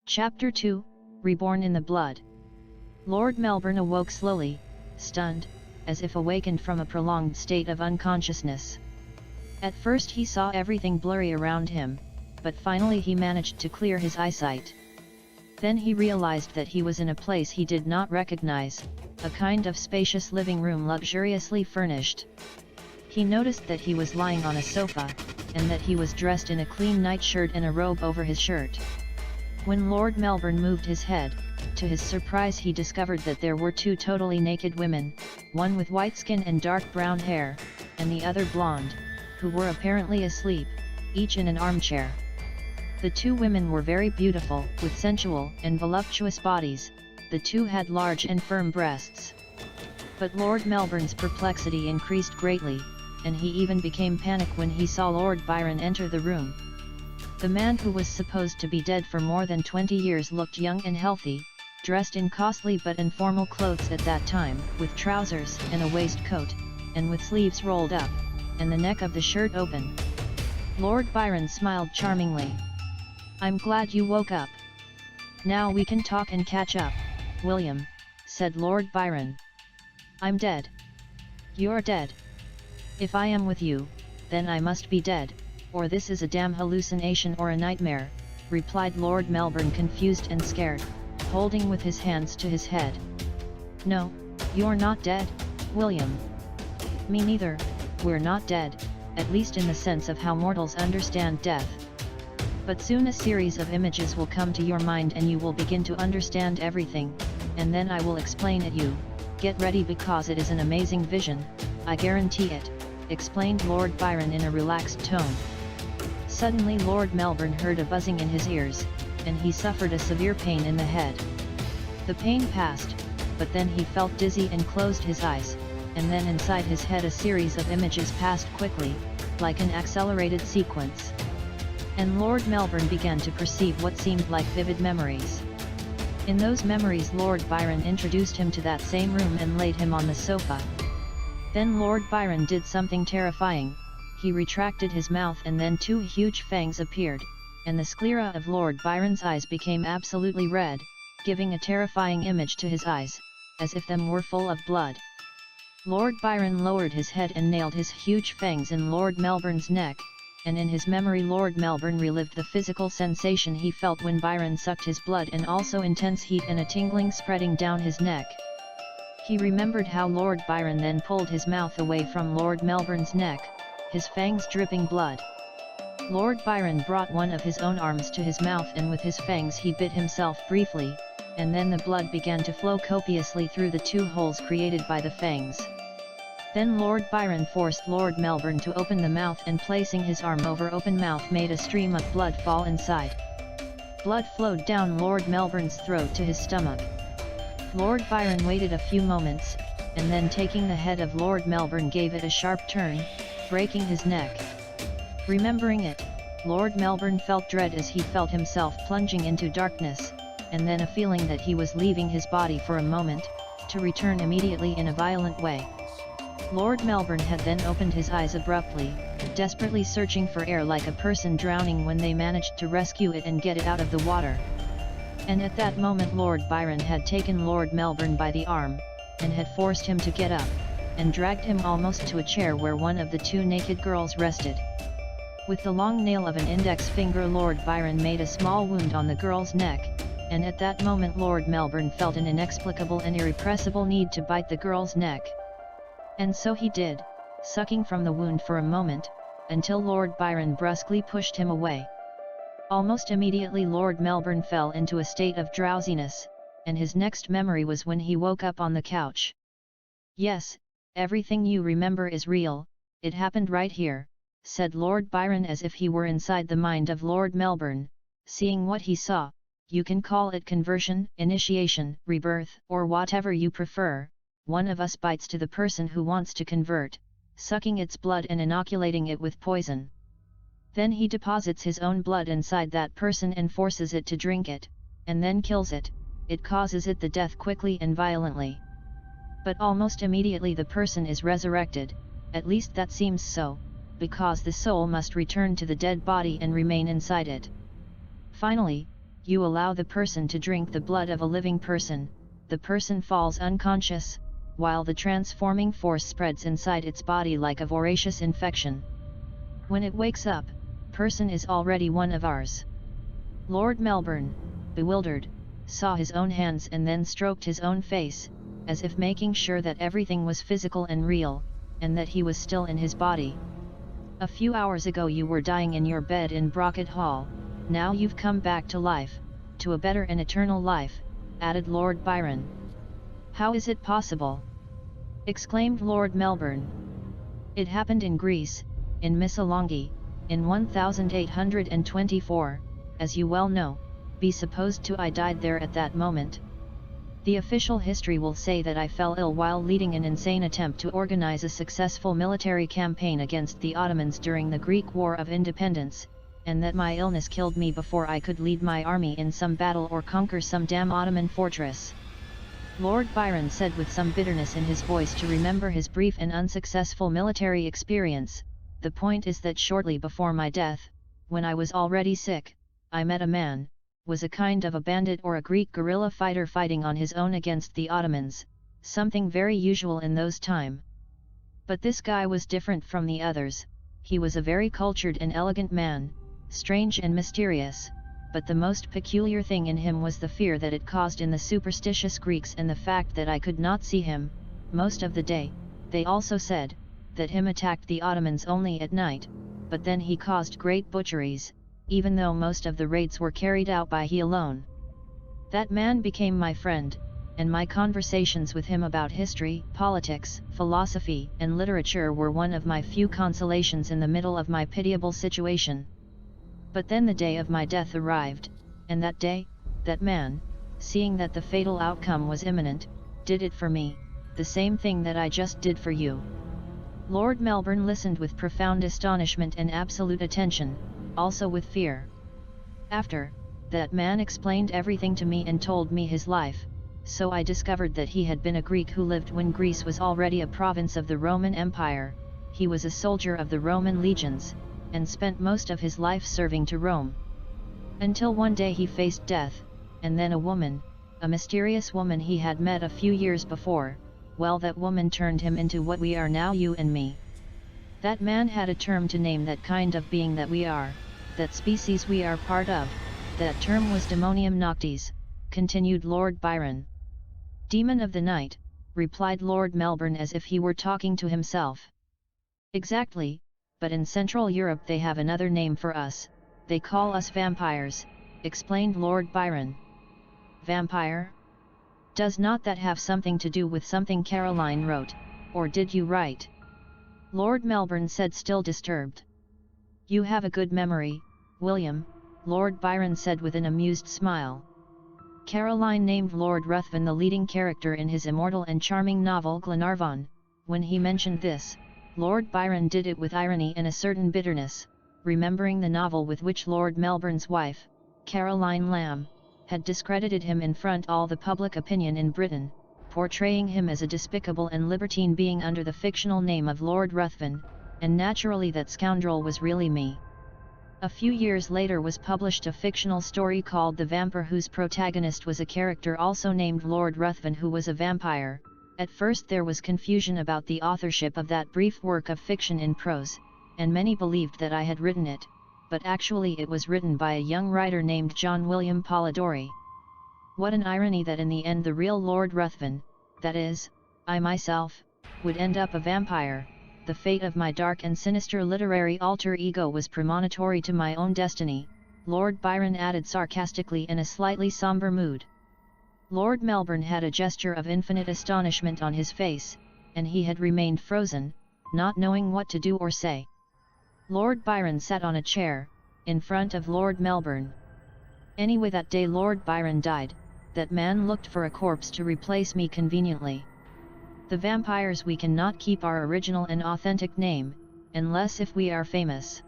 Chapter 2, Reborn in the Blood. Lord Melbourne awoke slowly, stunned, as if awakened from a prolonged state of unconsciousness. At first he saw everything blurry around him, but finally he managed to clear his eyesight. Then he realized that he was in a place he did not recognize, a kind of spacious living room luxuriously furnished. He noticed that he was lying on a sofa, and that he was dressed in a clean nightshirt and a robe over his shirt. When Lord Melbourne moved his head, to his surprise he discovered that there were two totally naked women, one with white skin and dark brown hair, and the other blonde, who were apparently asleep, each in an armchair. The two women were very beautiful, with sensual and voluptuous bodies. The two had large and firm breasts. But Lord Melbourne's perplexity increased greatly, and he even became panicked when he saw Lord Byron enter the room. The man who was supposed to be dead for more than 20 years looked young and healthy, dressed in costly but informal clothes at that time, with trousers and a waistcoat, and with sleeves rolled up, and the neck of the shirt open. Lord Byron smiled charmingly. "I'm glad you woke up. Now we can talk and catch up, William," said Lord Byron. "I'm dead." "You're dead? If I am with you, then I must be dead, or this is a damn hallucination or a nightmare," replied Lord Melbourne, confused and scared, holding with his hands to his head. "No, you're not dead, William." "Me neither, we're not dead, at least in the sense of how mortals understand death. But soon a series of images will come to your mind and you will begin to understand everything, and then I will explain it you. Get ready because it is an amazing vision, I guarantee it," explained Lord Byron in a relaxed tone. Suddenly Lord Melbourne heard a buzzing in his ears, and he suffered a severe pain in the head. The pain passed, but then he felt dizzy and closed his eyes, and then inside his head a series of images passed quickly, like an accelerated sequence. And Lord Melbourne began to perceive what seemed like vivid memories. In those memories Lord Byron introduced him to that same room and laid him on the sofa. Then Lord Byron did something terrifying. He retracted his mouth and then two huge fangs appeared, and the sclera of Lord Byron's eyes became absolutely red, giving a terrifying image to his eyes, as if them were full of blood. Lord Byron lowered his head and nailed his huge fangs in Lord Melbourne's neck, and in his memory Lord Melbourne relived the physical sensation he felt when Byron sucked his blood, and also intense heat and a tingling spreading down his neck. He remembered how Lord Byron then pulled his mouth away from Lord Melbourne's neck, his fangs dripping blood. Lord Byron brought one of his own arms to his mouth and with his fangs he bit himself briefly, and then the blood began to flow copiously through the two holes created by the fangs. Then Lord Byron forced Lord Melbourne to open the mouth, and placing his arm over open mouth made a stream of blood fall inside. Blood flowed down Lord Melbourne's throat to his stomach. Lord Byron waited a few moments, and then taking the head of Lord Melbourne gave it a sharp turn, breaking his neck. Remembering it, Lord Melbourne felt dread as he felt himself plunging into darkness, and then a feeling that he was leaving his body for a moment, to return immediately in a violent way. Lord Melbourne had then opened his eyes abruptly, desperately searching for air like a person drowning when they managed to rescue it and get it out of the water. And at that moment Lord Byron had taken Lord Melbourne by the arm, and had forced him to get up, and dragged him almost to a chair where one of the two naked girls rested. With the long nail of an index finger Lord Byron made a small wound on the girl's neck, and at that moment Lord Melbourne felt an inexplicable and irrepressible need to bite the girl's neck. And so he did, sucking from the wound for a moment, until Lord Byron brusquely pushed him away. Almost immediately Lord Melbourne fell into a state of drowsiness, and his next memory was when he woke up on the couch. "Yes, everything you remember is real, it happened right here," said Lord Byron as if he were inside the mind of Lord Melbourne, seeing what he saw. "You can call it conversion, initiation, rebirth, or whatever you prefer. One of us bites to the person who wants to convert, sucking its blood and inoculating it with poison. Then he deposits his own blood inside that person and forces it to drink it, and then kills it. It causes it the death quickly and violently. But almost immediately the person is resurrected, at least that seems so, because the soul must return to the dead body and remain inside it. Finally, you allow the person to drink the blood of a living person, the person falls unconscious, while the transforming force spreads inside its body like a voracious infection. When it wakes up, person is already one of ours. Lord Melbourne, bewildered, saw his own hands and then stroked his own face, as if making sure that everything was physical and real, and that he was still in his body. A few hours ago you were dying in your bed in Brocket Hall, now you've come back to life, to a better and eternal life, added Lord Byron. How is it possible? Exclaimed Lord Melbourne. It happened in Greece, in Missolonghi, in 1824, as you well know, be supposed to I died there at that moment. The official history will say that I fell ill while leading an insane attempt to organize a successful military campaign against the Ottomans during the Greek War of Independence, and that my illness killed me before I could lead my army in some battle or conquer some damn Ottoman fortress. Lord Byron said with some bitterness in his voice to remember his brief and unsuccessful military experience. The point is that shortly before my death, when I was already sick, I met a man, was a kind of a bandit or a Greek guerrilla fighter fighting on his own against the Ottomans, something very usual in those time. But this guy was different from the others, he was a very cultured and elegant man, strange and mysterious, but the most peculiar thing in him was the fear that it caused in the superstitious Greeks and the fact that I could not see him, most of the day. They also said, that him attacked the Ottomans only at night, but then he caused great butcheries, even though most of the raids were carried out by he alone. That man became my friend, and my conversations with him about history, politics, philosophy, and literature were one of my few consolations in the middle of my pitiable situation. But then the day of my death arrived, and that day, that man, seeing that the fatal outcome was imminent, did it for me, the same thing that I just did for you. Lord Melbourne listened with profound astonishment and absolute attention, also with fear. After, that man explained everything to me and told me his life, so I discovered that he had been a Greek who lived when Greece was already a province of the Roman Empire, he was a soldier of the Roman legions, and spent most of his life serving to Rome. Until one day he faced death, and then a woman, a mysterious woman he had met a few years before, well that woman turned him into what we are now, you and me. That man had a term to name that kind of being that we are, that species we are part of, that term was Daemonium noctis, continued Lord Byron. Demon of the night, replied Lord Melbourne as if he were talking to himself. Exactly, but in Central Europe they have another name for us, they call us vampires, explained Lord Byron. Vampire? Does not that have something to do with something Caroline wrote, or did you write? Lord Melbourne said, still disturbed. You have a good memory, William, Lord Byron said with an amused smile. Caroline named Lord Ruthven the leading character in his immortal and charming novel Glenarvan. When he mentioned this, Lord Byron did it with irony and a certain bitterness, remembering the novel with which Lord Melbourne's wife, Caroline Lamb, had discredited him in front all the public opinion in Britain, portraying him as a despicable and libertine being under the fictional name of Lord Ruthven, and naturally that scoundrel was really me. A few years later was published a fictional story called The Vampire whose protagonist was a character also named Lord Ruthven who was a vampire. At first there was confusion about the authorship of that brief work of fiction in prose, and many believed that I had written it, but actually it was written by a young writer named John William Polidori. What an irony that in the end the real Lord Ruthven, that is, I myself, would end up a vampire. The fate of my dark and sinister literary alter ego was premonitory to my own destiny, Lord Byron added sarcastically in a slightly somber mood. Lord Melbourne had a gesture of infinite astonishment on his face, and he had remained frozen, not knowing what to do or say. Lord Byron sat on a chair, in front of Lord Melbourne. Anyway, that day Lord Byron died, that man looked for a corpse to replace me conveniently. The vampires, we cannot keep our original and authentic name, unless if we are famous.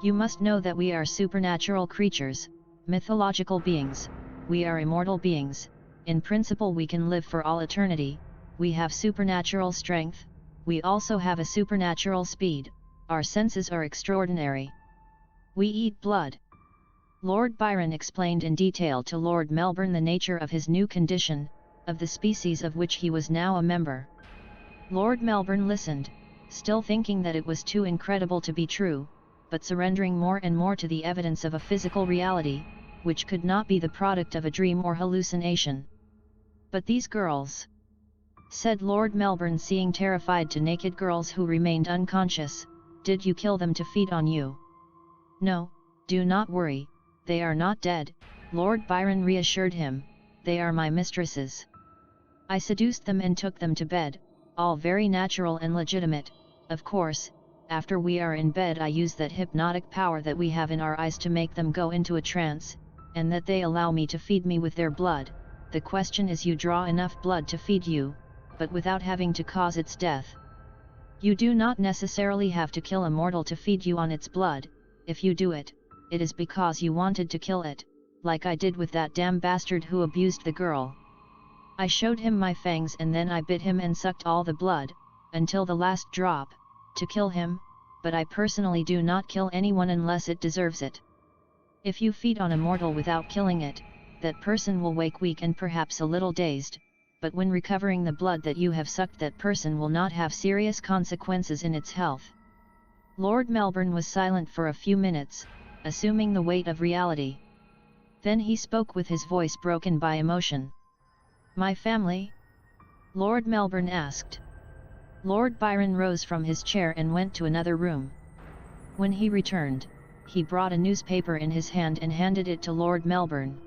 You must know that we are supernatural creatures, mythological beings, we are immortal beings, in principle we can live for all eternity, we have supernatural strength, we also have a supernatural speed, our senses are extraordinary. We eat blood. Lord Byron explained in detail to Lord Melbourne the nature of his new condition, of the species of which he was now a member. Lord Melbourne listened, still thinking that it was too incredible to be true, but surrendering more and more to the evidence of a physical reality, which could not be the product of a dream or hallucination. "But these girls," said Lord Melbourne, seeing terrified to naked girls who remained unconscious, "did you kill them to feed on you?" "No, do not worry, they are not dead," Lord Byron reassured him, "they are my mistresses. I seduced them and took them to bed, all very natural and legitimate. Of course, after we are in bed I use that hypnotic power that we have in our eyes to make them go into a trance, and that they allow me to feed me with their blood. The question is, you draw enough blood to feed you, but without having to cause its death. You do not necessarily have to kill a mortal to feed you on its blood. If you do it, it is because you wanted to kill it, like I did with that damn bastard who abused the girl. I showed him my fangs and then I bit him and sucked all the blood, until the last drop, to kill him, but I personally do not kill anyone unless it deserves it. If you feed on a mortal without killing it, that person will wake weak and perhaps a little dazed, but when recovering the blood that you have sucked, that person will not have serious consequences in its health." Lord Melbourne was silent for a few minutes, assuming the weight of reality. Then he spoke with his voice broken by emotion. "My family?" Lord Melbourne asked. Lord Byron rose from his chair and went to another room. When he returned, he brought a newspaper in his hand and handed it to Lord Melbourne.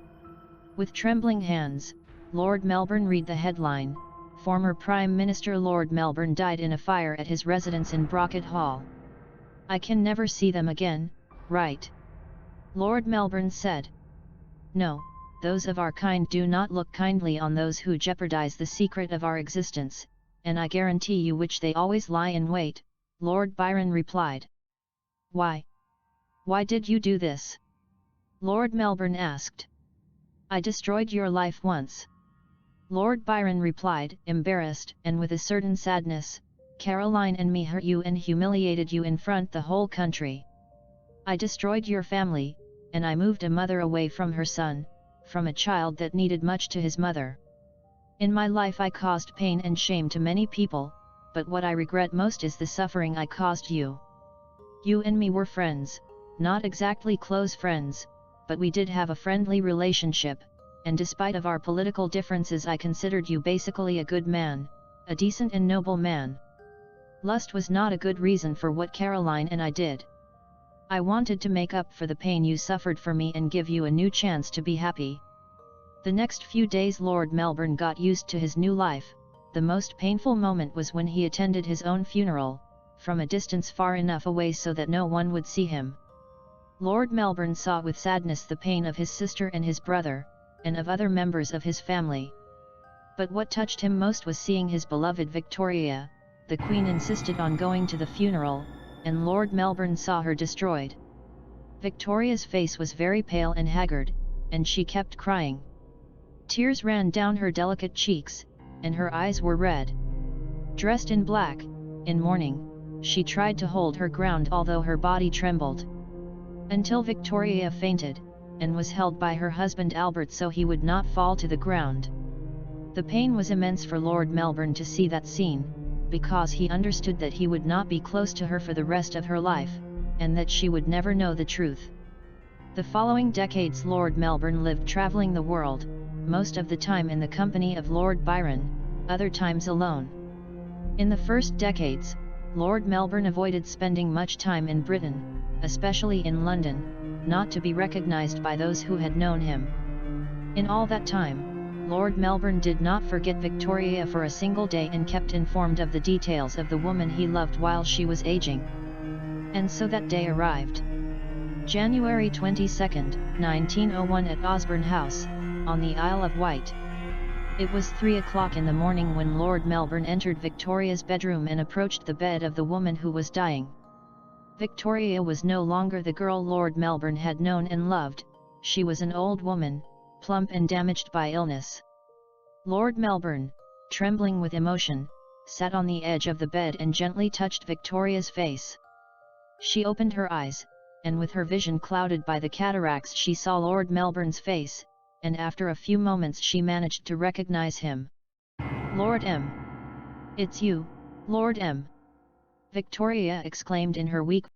With trembling hands, Lord Melbourne read the headline: "Former Prime Minister Lord Melbourne died in a fire at his residence in Brocket Hall." "I can never see them again, right?" Lord Melbourne said. "No, those of our kind do not look kindly on those who jeopardize the secret of our existence, and I guarantee you which they always lie in wait," Lord Byron replied. "Why? Why did you do this?" Lord Melbourne asked. "I destroyed your life once," Lord Byron replied, embarrassed and with a certain sadness. "Caroline and me hurt you and humiliated you in front the whole country. I destroyed your family, and I moved a mother away from her son, from a child that needed much to his mother. In my life I caused pain and shame to many people, but what I regret most is the suffering I caused you. You and me were friends, not exactly close friends, but we did have a friendly relationship, and despite of our political differences I considered you basically a good man, a decent and noble man. Lust was not a good reason for what Caroline and I did. I wanted to make up for the pain you suffered for me and give you a new chance to be happy." The next few days Lord Melbourne got used to his new life. The most painful moment was when he attended his own funeral, from a distance far enough away so that no one would see him. Lord Melbourne saw with sadness the pain of his sister and his brother, and of other members of his family. But what touched him most was seeing his beloved Victoria. The Queen insisted on going to the funeral, and Lord Melbourne saw her destroyed. Victoria's face was very pale and haggard, and she kept crying. Tears ran down her delicate cheeks, and her eyes were red. Dressed in black, in mourning, she tried to hold her ground although her body trembled. Until Victoria fainted, and was held by her husband Albert so he would not fall to the ground. The pain was immense for Lord Melbourne to see that scene, because he understood that he would not be close to her for the rest of her life, and that she would never know the truth. The following decades Lord Melbourne lived travelling the world, most of the time in the company of Lord Byron, other times alone. In the first decades, Lord Melbourne avoided spending much time in Britain, especially in London, not to be recognised by those who had known him. In all that time, Lord Melbourne did not forget Victoria for a single day and kept informed of the details of the woman he loved while she was aging. And so that day arrived. January 22, 1901 at Osborne House, on the Isle of Wight. It was 3 o'clock in the morning when Lord Melbourne entered Victoria's bedroom and approached the bed of the woman who was dying. Victoria was no longer the girl Lord Melbourne had known and loved. She was an old woman, plump and damaged by illness. Lord Melbourne, trembling with emotion, sat on the edge of the bed and gently touched Victoria's face. She opened her eyes, and with her vision clouded by the cataracts she saw Lord Melbourne's face, and after a few moments she managed to recognize him. "Lord M. It's you, Lord M." Victoria exclaimed in her weak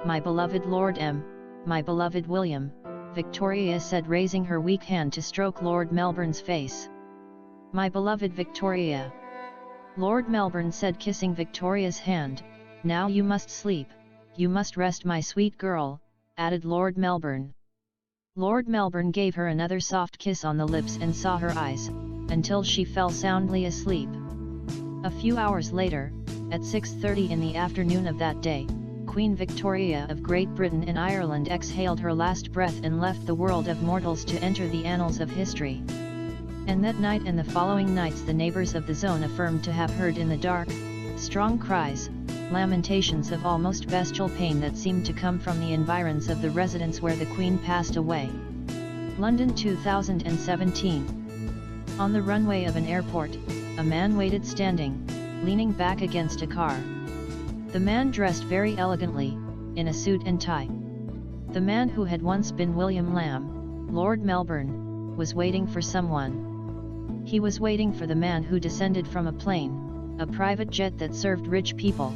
"My beloved Lord M, my beloved William," Victoria said, raising her weak hand to stroke Lord Melbourne's face. "My beloved Victoria." Lord Melbourne said, kissing Victoria's hand. "Now you must sleep, you must rest, my sweet girl," added Lord Melbourne. Lord Melbourne gave her another soft kiss on the lips and saw her eyes, until she fell soundly asleep. A few hours later, at 6:30 in the afternoon of that day, Queen Victoria of Great Britain and Ireland exhaled her last breath and left the world of mortals to enter the annals of history. And that night and the following nights the neighbours of the zone affirmed to have heard in the dark, strong cries, lamentations of almost bestial pain that seemed to come from the environs of the residence where the Queen passed away. London 2017. On the runway of an airport, a man waited standing, leaning back against a car. The man dressed very elegantly, in a suit and tie. The man who had once been William Lamb, Lord Melbourne, was waiting for someone. He was waiting for the man who descended from a plane, a private jet that served rich people.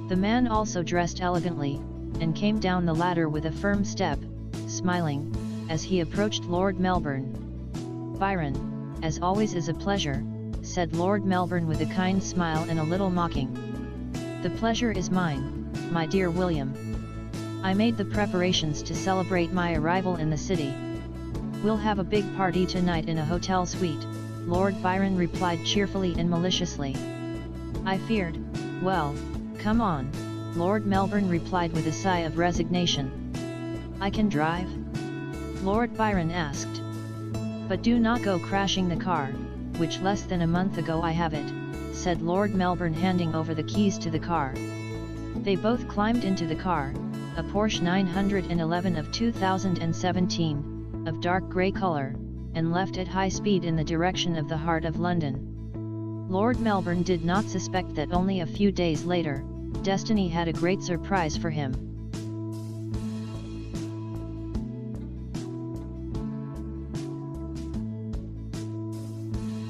The man also dressed elegantly, and came down the ladder with a firm step, smiling, as he approached Lord Melbourne. "Byron, as always is a pleasure," said Lord Melbourne with a kind smile and a little mocking. "The pleasure is mine, my dear William. I made the preparations to celebrate my arrival in the city. We'll have a big party tonight in a hotel suite," Lord Byron replied cheerfully and maliciously. "I feared, well, come on," Lord Melbourne replied with a sigh of resignation. "I can drive?" Lord Byron asked. "But do not go crashing the car, which less than a month ago I have it," said Lord Melbourne handing over the keys to the car. They both climbed into the car, a Porsche 911 of 2017, of dark grey colour, and left at high speed in the direction of the heart of London. Lord Melbourne did not suspect that only a few days later, destiny had a great surprise for him.